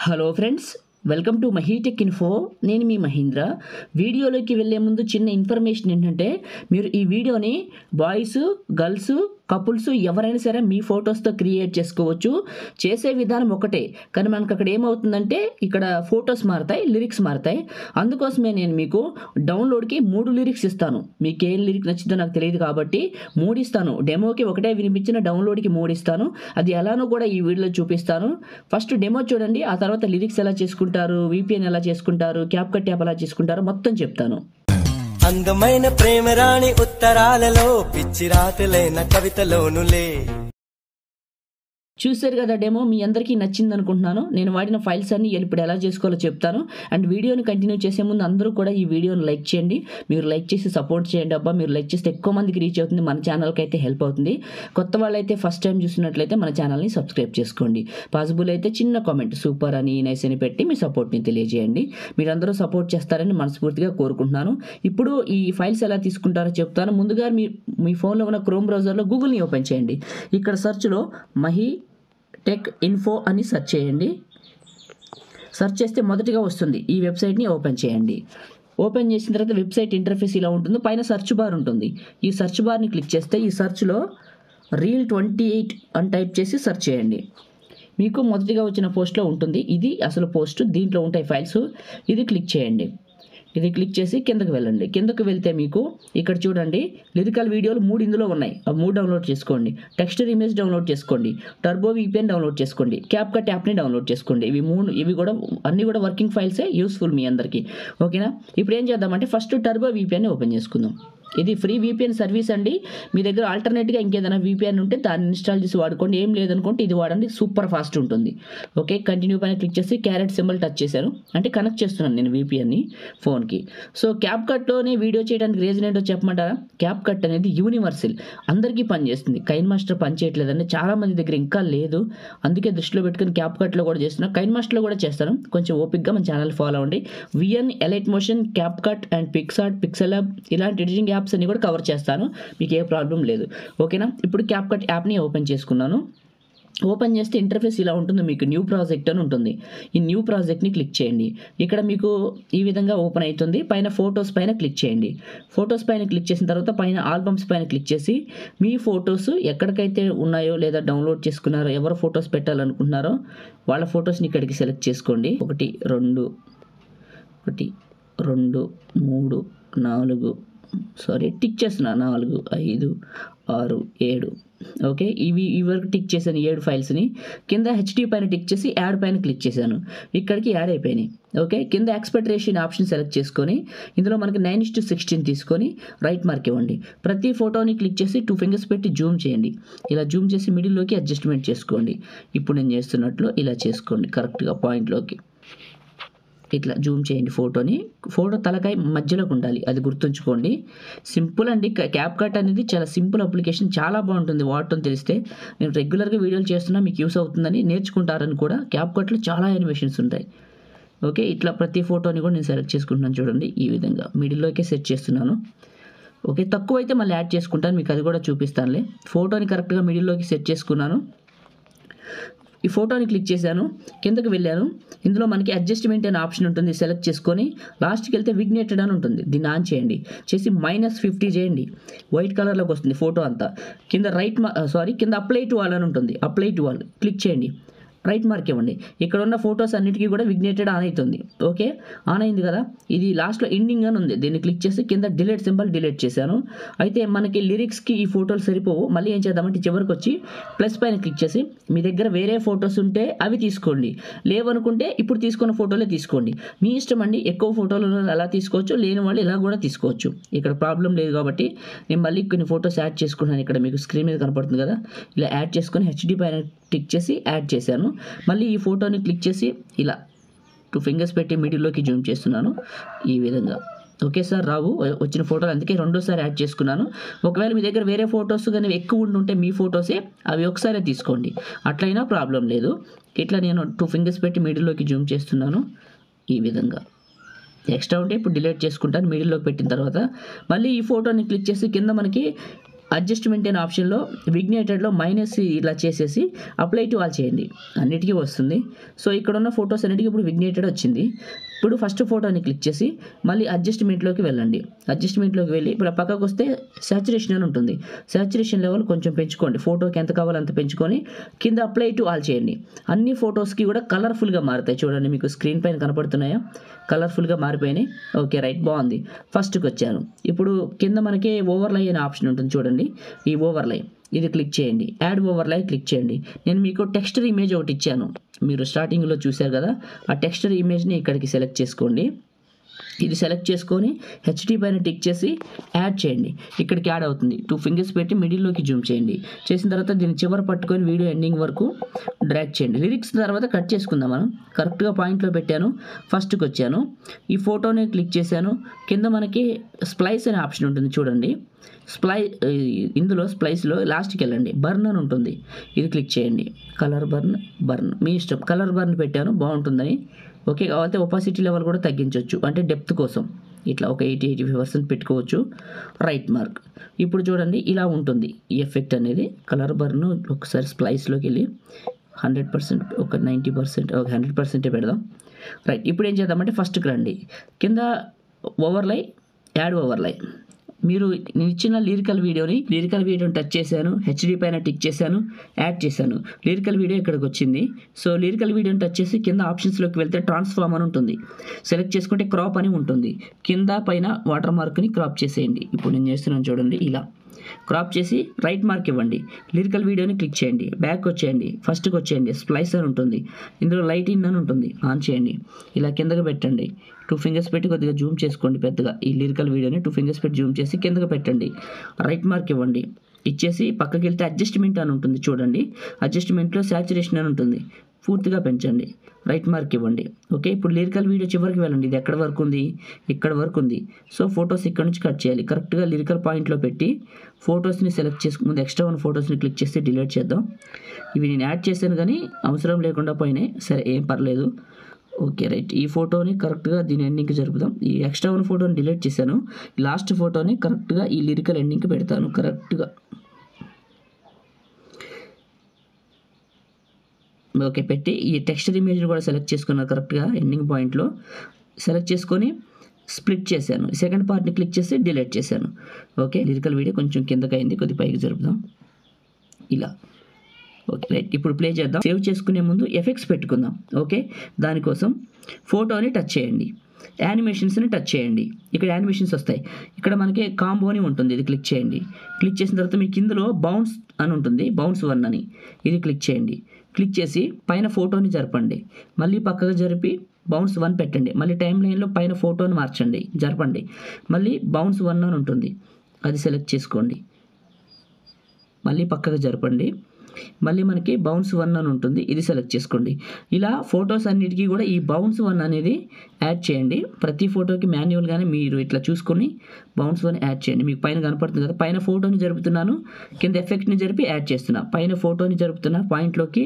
Hello friends, welcome to MahiTech info. నేను మీ మహీంద్ర. వీడియోలోకి వెళ్ళే ముందు చిన్న ఇన్ఫర్మేషన్ ఏంటంటే, మీరు ఈ వీడియోని బాయ్స్, గర్ల్స్, కపుల్స్ ఎవరైనా సరే మీ ఫొటోస్తో క్రియేట్ చేసుకోవచ్చు. చేసే విధానం ఒకటే, కానీ మనకు అక్కడ ఏమవుతుందంటే ఇక్కడ ఫొటోస్ మారుతాయి, లిరిక్స్ మారుతాయి. అందుకోసమే నేను మీకు డౌన్లోడ్కి 3 లిరిక్స్ ఇస్తాను. మీకు ఏ లిరిక్ నచ్చిందో నాకు తెలియదు కాబట్టి 3 ఇస్తాను. డెమోకి ఒకటే వినిపించిన, డౌన్లోడ్కి 3 ఇస్తాను. అది ఎలానో కూడా ఈ వీడియోలో చూపిస్తాను. ఫస్ట్ డెమో చూడండి, ఆ తర్వాత లిరిక్స్ ఎలా చేసుకుంటారు, VPN ఎలా చేసుకుంటారు, క్యాప్కట్ యాప్ ఎలా చేసుకుంటారో మొత్తం చెప్తాను. అందమైన ప్రేమరాణి ఉత్తరాలలో పిచ్చి రాతలైన కవితలోనులే. చూశారు కదా డెమో, మీ అందరికీ నచ్చింది అనుకుంటున్నాను. నేను వాడిన ఫైల్స్ అన్ని ఇప్పుడు ఎలా చేసుకోవాలో చెప్తాను. అండ్ వీడియోని కంటిన్యూ చేసే ముందు అందరూ కూడా ఈ వీడియోని లైక్ చేయండి. మీరు లైక్ చేసి సపోర్ట్ చేయండి అబ్బా. మీరు లైక్ చేస్తే ఎక్కువ మందికి రీచ్ అవుతుంది, మన ఛానల్కి అయితే హెల్ప్ అవుతుంది. కొత్త వాళ్ళైతే ఫస్ట్ టైం చూసినట్లయితే మన ఛానల్ని సబ్స్క్రైబ్ చేసుకోండి. పాసిబుల్ అయితే చిన్న కామెంట్ సూపర్ అని, నైస్ అని పెట్టి మీ సపోర్ట్ని తెలియజేయండి. మీరందరూ సపోర్ట్ చేస్తారని మనస్ఫూర్తిగా కోరుకుంటున్నాను. ఇప్పుడు ఈ ఫైల్స్ ఎలా తీసుకుంటారో చెప్తాను. ముందుగా మీ ఫోన్లో ఉన్న క్రోమ్ బ్రౌజర్లో గూగుల్ని ఓపెన్ చేయండి. ఇక్కడ సెర్చ్లో మహీటెక్ ఇన్ఫో అని సెర్చ్ చేయండి. సెర్చ్ చేస్తే మొదటిగా వస్తుంది ఈ వెబ్సైట్ని ఓపెన్ చేయండి. ఓపెన్ చేసిన తర్వాత వెబ్సైట్ ఇంటర్ఫేస్ ఇలా ఉంటుంది. పైన సెర్చ్ బార్ ఉంటుంది. ఈ సెర్చ్ బార్ని క్లిక్ చేస్తే ఈ సెర్చ్లో రీల్ 28 అని టైప్ చేసి సెర్చ్ చేయండి. మీకు మొదటిగా వచ్చిన పోస్ట్లో ఉంటుంది. ఇది అసలు పోస్ట్, దీంట్లో ఉంటాయి ఫైల్స్. ఇది క్లిక్ చేయండి. ఇది క్లిక్ చేసి కిందకు వెళ్ళండి. కిందకు వెళ్తే మీకు ఇక్కడ చూడండి లిరికల్ వీడియోలు 3 ఇందులో ఉన్నాయి. ఆ 3 డౌన్లోడ్ చేసుకోండి. టెక్స్చర్ ఇమేజ్ డౌన్లోడ్ చేసుకోండి. టర్బో VPN డౌన్లోడ్ చేసుకోండి. క్యాప్కట్ యాప్ని డౌన్లోడ్ చేసుకోండి. ఇవి కూడా అన్నీ కూడా వర్కింగ్ ఫైల్సే, యూస్ఫుల్ మీ అందరికీ. ఓకేనా? ఇప్పుడు ఏం చేద్దామంటే ఫస్ట్ టర్బో VPN ఓపెన్ చేసుకుందాం. ఇది ఫ్రీ VPN సర్వీస్ అండి. మీ దగ్గర ఆల్టర్నేట్గా ఇంకేదైనా VPN ఉంటే దాన్ని ఇన్స్టాల్ చేసి వాడుకోండి. ఏం లేదనుకుంటే ఇది వాడండి, సూపర్ ఫాస్ట్ ఉంటుంది. ఓకే, కంటిన్యూ పైన క్లిక్ చేసి క్యారెట్ సింబల్ టచ్ చేశాను, అంటే కనెక్ట్ చేస్తున్నాను నేను VPNని ఫోన్కి. సో క్యాప్కట్లోనే వీడియో చేయడానికి రీజన్ ఏంటో చెప్పమంటారా? క్యాప్కట్ అనేది యూనివర్సల్, అందరికీ పనిచేస్తుంది. కైన్ మాస్టర్ పని చేయట్లేదండి, చాలామంది దగ్గర ఇంకా లేదు. అందుకే దృష్టిలో పెట్టుకుని క్యాప్కట్లో కూడా చేస్తున్నాను, కైన్ మాస్టర్లో కూడా చేస్తాను. కొంచెం ఓపిక్గా మన ఛానల్ ఫాలో అవ్వండి. VN, elite motion, CapCut and Picsart, pixel lab ఇలాంటి ఎడిటింగ్ యాప్స్ అన్ని కూడా కవర్ చేస్తాను. మీకు ఏ ప్రాబ్లం లేదు. ఓకేనా? ఇప్పుడు క్యాప్కట్ యాప్ని ఓపెన్ చేసుకున్నాను. ఓపెన్ చేస్తే ఇంటర్ఫేస్ ఇలా ఉంటుంది. మీకు న్యూ ప్రాజెక్ట్ అని ఉంటుంది. ఈ న్యూ ప్రాజెక్ట్ని క్లిక్ చేయండి. ఇక్కడ మీకు ఈ విధంగా ఓపెన్ అవుతుంది. పైన ఫొటోస్ పైన క్లిక్ చేయండి. ఫొటోస్ పైన క్లిక్ చేసిన తర్వాత పైన ఆల్బమ్స్ పైన క్లిక్ చేసి మీ ఫొటోస్ ఎక్కడికైతే ఉన్నాయో లేదా డౌన్లోడ్ చేసుకున్నారో, ఎవరు ఫొటోస్ పెట్టాలనుకుంటున్నారో వాళ్ళ ఫొటోస్ని ఇక్కడికి సెలెక్ట్ చేసుకోండి. 1 2 3 4 టిక్ చేసిన 4 5 6 7. ఓకే, ఇవి వరకు టిక్ చేశాను 7 ఫైల్స్ని. కింద HD పైన టిక్ చేసి యాడ్ పైన క్లిక్ చేశాను. ఇక్కడికి యాడ్ అయిపోయినాయి. ఓకే, కింద ఎక్స్పెక్ట్ రేషియో ఆప్షన్ సెలెక్ట్ చేసుకొని ఇందులో మనకి 9:16 తీసుకొని రైట్ మార్క్ ఇవ్వండి. ప్రతి ఫోటోని క్లిక్ చేసి 2 ఫింగర్స్ పెట్టి జూమ్ చేయండి. ఇలా జూమ్ చేసి మిడిల్లోకి అడ్జస్ట్మెంట్ చేసుకోండి. ఇప్పుడు నేను చేస్తున్నట్లు ఇలా చేసుకోండి, కరెక్ట్గా పాయింట్లోకి ఇట్లా జూమ్ చేయండి. ఫోటో తలకాయ మధ్యలోకి ఉండాలి, అది గుర్తుంచుకోండి. సింపుల్ అండి. క్యాప్కట్ అనేది చాలా సింపుల్ అప్లికేషన్, చాలా బాగుంటుంది వాడటం తెలిస్తే. నేను రెగ్యులర్గా వీడియోలు చేస్తున్నా, మీకు యూస్ అవుతుందని, నేర్చుకుంటారని కూడా. క్యాప్కట్లో చాలా యానిమేషన్స్ ఉంటాయి. ఓకే, ఇట్లా ప్రతి ఫోటోని కూడా నేను సెలెక్ట్ చేసుకుంటున్నాను. చూడండి, ఈ విధంగా మిడిల్లోకే సెట్ చేస్తున్నాను. ఓకే, తక్కువ అయితే మళ్ళీ యాడ్ చేసుకుంటాను, మీకు అది కూడా చూపిస్తానులే. ఫోటోని కరెక్ట్గా మిడిల్లోకి సెట్ చేసుకున్నాను. ఈ ఫోటోని క్లిక్ చేశాను, కిందకి వెళ్ళాను. ఇందులో మనకి అడ్జస్ట్మెంట్ అనే ఆప్షన్ ఉంటుంది, సెలెక్ట్ చేసుకొని లాస్ట్కి వెళ్తే విగ్నేటెడ్ అని ఉంటుంది. దీన్ని ఆన్ చేయండి. చేసి -50 చేయండి. వైట్ కలర్లోకి వస్తుంది ఫోటో అంతా. కింద అప్లై టు ఆల్ అని ఉంటుంది. అప్లై టు ఆల్ క్లిక్ చేయండి. రైట్ మార్క్ ఇవ్వండి. ఇక్కడ ఉన్న ఫొటోస్ అన్నిటికీ కూడా విగ్నేటెడ్ ఆన్ అవుతుంది. ఓకే, ఆన్ అయింది కదా. ఇది లాస్ట్లో ఎండింగ్ అని ఉంది, దీన్ని క్లిక్ చేసి కింద డిలీట్ సింబల్ డిలీట్ చేశాను. అయితే మనకి లిరిక్స్కి ఈ ఫోటోలు సరిపోవు. మళ్ళీ ఏం చేద్దామంటే చివరికి వచ్చి ప్లస్ పైన క్లిక్ చేసి మీ దగ్గర వేరే ఫొటోస్ ఉంటే అవి తీసుకోండి, లేవనుకుంటే ఇప్పుడు తీసుకున్న ఫోటోలే తీసుకోండి. మీ ఇష్టం అండి, ఎక్కువ ఫోటోలు అలా తీసుకోవచ్చు, లేని వాళ్ళు ఇలా కూడా తీసుకోవచ్చు. ఇక్కడ ప్రాబ్లం లేదు కాబట్టి నేను మళ్ళీ కొన్ని ఫొటోస్ యాడ్ చేసుకున్నాను. ఇక్కడ మీకు స్క్రీన్ మీద కనపడుతుంది కదా, ఇలా యాడ్ చేసుకొని HD పైన క్లిక్ చేసి యాడ్ చేశాను. మళ్ళీ ఈ ఫోటోని క్లిక్ చేసి ఇలా 2 ఫింగర్స్ పెట్టి మిడిల్లోకి జూమ్ చేస్తున్నాను ఈ విధంగా. ఓకే సార్, వచ్చిన ఫోటోలు, అందుకే రెండోసారి యాడ్ చేసుకున్నాను. ఒకవేళ మీ దగ్గర వేరే ఫొటోస్ కానీ ఎక్కువ ఉంటే మీ ఫొటోసే అవి ఒకసారి తీసుకోండి, అట్లయినా ప్రాబ్లం లేదు. ఇట్లా నేను 2 ఫింగర్స్ పెట్టి మిడిల్లోకి జూమ్ చేస్తున్నాను ఈ విధంగా. ఎక్స్ట్రా ఉంటే ఇప్పుడు డిలీట్ చేసుకుంటాను మిడిల్లోకి పెట్టిన తర్వాత. మళ్ళీ ఈ ఫోటోని క్లిక్ చేసి కింద మనకి అడ్జస్ట్మెంట్ అనే ఆప్షన్లో విగ్నేటెడ్లో మైనస్ ఇలా చేసేసి అప్లై టు ఆల్ చేయండి, అన్నిటికీ వస్తుంది. సో ఇక్కడ ఉన్న ఫొటోస్ అన్నిటికీ ఇప్పుడు విగ్నేటెడ్ వచ్చింది. ఇప్పుడు ఫస్ట్ ఫోటోని క్లిక్ చేసి మళ్ళీ అడ్జస్ట్మెంట్లోకి వెళ్ళండి. అడ్జస్ట్మెంట్లోకి వెళ్ళి ఇప్పుడు పక్కకు వస్తే సాచురేషన్ అని ఉంటుంది. సాచురేషన్ లెవెల్ కొంచెం పెంచుకోండి, ఫోటోకి ఎంత కావాలో అంత పెంచుకొని కింద అప్లై టు ఆల్ చేయండి. అన్ని ఫొటోస్కి కూడా కలర్ఫుల్గా మారుతాయి. చూడండి, మీకు స్క్రీన్ పైన కనపడుతున్నాయా, కలర్ఫుల్గా మారిపోయినాయి. ఓకే రైట్, బాగుంది. ఫస్ట్కి వచ్చాను. ఇప్పుడు కింద మనకి ఓవర్లై అనే ఆప్షన్ ఉంటుంది చూడండి, ఈ ఓవర్లై ఇది క్లిక్ చేయండి. యాడ్ ఓవర్లై క్లిక్ చేయండి. నేను మీకు టెక్స్చర్ ఇమేజ్ ఒకటి ఇచ్చాను, మీరు స్టార్టింగ్లో చూశారు కదా, ఆ టెక్స్చర్ ఇమేజ్ని ఇక్కడికి సెలెక్ట్ చేసుకోండి. ఇది సెలెక్ట్ చేసుకొని హెచ్డి పైన టిక్ చేసి యాడ్ చేయండి. ఇక్కడికి యాడ్ అవుతుంది. 2 ఫింగర్స్ పెట్టి మిడిల్లోకి జూమ్ చేయండి. చేసిన తర్వాత దీన్ని చివరి పట్టుకొని వీడియో ఎండింగ్ వరకు డ్రాగ్ చేయండి. లిరిక్స్ తర్వాత కట్ చేసుకుందాం. మనం కరెక్ట్గా పాయింట్లో పెట్టాను. ఫస్ట్కి వచ్చాను, ఈ ఫోటోని క్లిక్ చేశాను. కింద మనకి స్ప్లైస్ అనే ఆప్షన్ ఉంటుంది చూడండి, ఇందులో స్ప్లైస్లో లాస్ట్కి వెళ్ళండి, బర్న్ అని ఉంటుంది, ఇది క్లిక్ చేయండి. కలర్ బర్న్ మీ ఇష్టం, కలర్ బర్న్ పెట్టాను బాగుంటుందని. ఓకే, కాకపోతే ఒపాసిటీ లెవెల్ కూడా తగ్గించవచ్చు, అంటే డెప్త్ కోసం ఇట్లా ఒక 80-85% పెట్టుకోవచ్చు. Right mark. ఇప్పుడు చూడండి ఇలా ఉంటుంది ఈ ఎఫెక్ట్ అనేది. కలర్ బర్న్ ఒకసారి స్ప్లైస్లోకి వెళ్ళి 100%, ఒక 90%, ఒక 100% పెడదాం. రైట్, ఇప్పుడు ఏం చేద్దామంటే ఫస్ట్కి రండి, కింద ఓవర్లై, యాడ్ ఓవర్లై. మీరు నేను ఇచ్చిన లిరికల్ వీడియోని టచ్ చేశాను, హెచ్డి పైన టిక్ చేశాను, యాడ్ చేశాను. లిరికల్ వీడియో ఇక్కడికి వచ్చింది. సో లిరికల్ వీడియోని టచ్ చేసి కింద ఆప్షన్స్లోకి వెళ్తే ట్రాన్స్ఫార్మ్ అని ఉంటుంది, సెలెక్ట్ చేసుకుంటే క్రాప్ అని ఉంటుంది. కింద పైన వాటర్ మార్క్ని క్రాప్ చేసేయండి. ఇప్పుడు నేను చేస్తున్నాను చూడండి, ఇలా క్రాప్ చేసి రైట్ మార్క్ ఇవ్వండి. లిరికల్ వీడియోని క్లిక్ చేయండి, బ్యాక్ వచ్చేయండి, ఫస్ట్కి వచ్చేయండి, స్ప్లైస్ అని ఉంటుంది, ఇందులో లైట్ ఇన్ అని ఉంటుంది, ఆన్ చేయండి. ఇలా కిందకి పెట్టండి. 2 ఫింగర్స్ పెట్టి కొద్దిగా జూమ్ చేసుకోండి పెద్దగా. ఈ లిరికల్ వీడియోని 2 ఫింగర్స్ పెట్టి జూమ్ చేసి కిందకి పెట్టండి. రైట్ మార్క్ ఇవ్వండి. ఇచ్చేసి పక్కకి వెళ్తే అడ్జస్ట్మెంట్ అని ఉంటుంది చూడండి, అడ్జస్ట్మెంట్లో సాచురేషన్ అని ఉంటుంది, పూర్తిగా పెంచండి. రైట్ మార్క్ ఇవ్వండి. ఓకే, ఇప్పుడు లిరికల్ వీడియో చివరికి వెళ్ళండి. ఇది ఎక్కడ వరకు ఉంది, ఇక్కడ వరకు ఉంది. సో ఫొటోస్ ఇక్కడ నుంచి కట్ చేయాలి. కరెక్ట్గా లిరికల్ పాయింట్లో పెట్టి ఫొటోస్ని సెలెక్ట్ చేసుకు ముందు ఎక్స్ట్రా ఉన్న ఫొటోస్ని క్లిక్ చేసి డిలీట్ చేద్దాం. ఇవి నేను యాడ్ చేశాను కానీ అవసరం లేకుండా పోయినాయి, సరే ఏం పర్లేదు. ఓకే రైట్, ఈ ఫోటోని కరెక్ట్గా దీని ఎండింగ్కి జరుపుదాం. ఈ ఎక్స్ట్రా ఉన్న ఫోటోని డిలీట్ చేశాను. లాస్ట్ ఫోటోని కరెక్ట్గా ఈ లిరికల్ ఎండింగ్కి పెడతాను. కరెక్ట్గా ఓకే పెట్టి ఈ టెక్స్చర్ ఇమేజ్ని కూడా సెలెక్ట్ చేసుకున్నాను. కరెక్ట్గా ఎండింగ్ పాయింట్లో సెలెక్ట్ చేసుకొని స్ప్లిట్ చేశాను. సెకండ్ పార్ట్ని క్లిక్ చేసి డిలీట్ చేశాను. ఓకే, లిరికల్ వీడియో కొంచెం కిందకి అయింది, కొద్ది పైకి జరుపుదాం ఇలా. ఓకే రైట్, ఇప్పుడు ప్లే చేద్దాం. సేవ్ చేసుకునే ముందు ఎఫెక్ట్స్ పెట్టుకుందాం. ఓకే, దానికోసం ఫోటోని టచ్ చేయండి, యానిమేషన్స్ని టచ్ చేయండి. ఇక్కడ యానిమేషన్స్ వస్తాయి. ఇక్కడ మనకి కాంబో అని ఉంటుంది, ఇది క్లిక్ చేయండి. క్లిక్ చేసిన తర్వాత మీకు ఇందులో బౌన్స్ అని ఉంటుంది, బౌన్స్ 1 అని, ఇది క్లిక్ చేయండి. క్లిక్ చేసి పైన ఫోటోని జరపండి, మళ్ళీ పక్కకు జరిపి బౌన్స్ 1 పెట్టండి. మళ్ళీ టైం లైన్లో పైన ఫోటోని మార్చండి, జరపండి. మళ్ళీ బౌన్స్ 1 అని ఉంటుంది, అది సెలెక్ట్ చేసుకోండి, మళ్ళీ పక్కకు జరపండి. మళ్ళీ మనకి బౌన్స్ 1 అని ఉంటుంది, ఇది సెలెక్ట్ చేసుకోండి. ఇలా ఫొటోస్ అన్నిటికీ కూడా ఈ బౌన్స్ 1 అనేది యాడ్ చేయండి. ప్రతి ఫోటోకి మాన్యువల్గానే మీరు ఇట్లా చూసుకొని బౌన్స్ 1 యాడ్ చేయండి. మీకు పైన కనపడుతుంది కదా, పైన ఫోటోని జరుపుతున్నాను, కింద ఎఫెక్ట్ని జరిపి యాడ్ చేస్తున్నా. పైన ఫోటోని జరుపుతున్నా, పాయింట్లోకి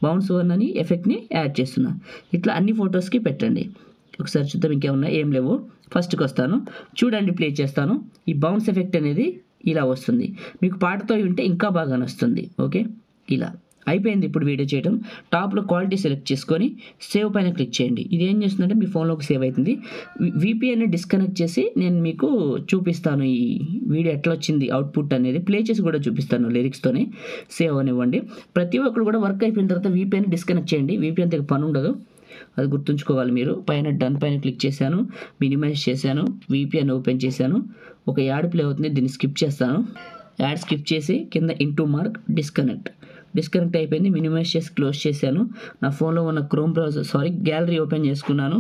బౌన్స్ 1 అని ఎఫెక్ట్ని యాడ్ చేస్తున్నా. ఇట్లా అన్ని ఫొటోస్కి పెట్టండి. ఒకసారి చూద్దాం ఇంకేమన్నా, ఏం లేవు. ఫస్ట్కి వస్తాను చూడండి, ప్లే చేస్తాను. ఈ బౌన్స్ ఎఫెక్ట్ అనేది ఇలా వస్తుంది. మీకు పాటతో వింటే ఇంకా బాగా వస్తుంది. ఓకే, ఇలా అయిపోయింది. ఇప్పుడు వీడియో చేయడం, టాప్లో క్వాలిటీ సెలెక్ట్ చేసుకొని సేవ్ పైన క్లిక్ చేయండి. ఇది ఏం చేస్తుందంటే మీ ఫోన్లోకి సేవ్ అవుతుంది. VPN డిస్కనెక్ట్ చేసి నేను మీకు చూపిస్తాను ఈ వీడియో ఎట్లా వచ్చింది అవుట్పుట్ అనేది, ప్లే చేసి కూడా చూపిస్తాను లిరిక్స్తోనే. సేవ్ అనివ్వండి. ప్రతి ఒక్కరు కూడా వర్క్ అయిపోయిన తర్వాత VPN డిస్కనెక్ట్ చేయండి. VPN దగ్గర పని ఉండదు, అది గుర్తుంచుకోవాలి మీరు. పైన డన్ పైన క్లిక్ చేశాను, మినిమైజ్ చేశాను, VPN ఓపెన్ చేశాను. ఒక యాడ్ ప్లే అవుతుంది, దీన్ని స్కిప్ చేస్తాను. యాడ్ స్కిప్ చేసి కింద ఇంటూ మార్క్ డిస్కనెక్ట్ అయిపోయింది. మినిమైజ్ చేసి క్లోజ్ చేశాను. నా ఫోన్లో ఉన్న క్రోమ్ బ్రౌజర్ గ్యాలరీ ఓపెన్ చేసుకున్నాను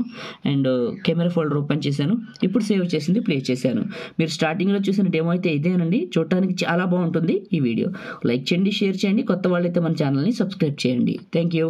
అండ్ కెమెరా ఫోల్డర్ ఓపెన్ చేశాను. ఇప్పుడు సేవ్ చేసింది ప్లే చేశాను. మీరు స్టార్టింగ్లో చూసిన డెమో అయితే ఇదేనండి. చూడటానికి చాలా బాగుంటుంది ఈ వీడియో. లైక్ చేయండి, షేర్ చేయండి. కొత్త వాళ్ళైతే మన ఛానల్ని సబ్స్క్రైబ్ చేయండి. Thank you.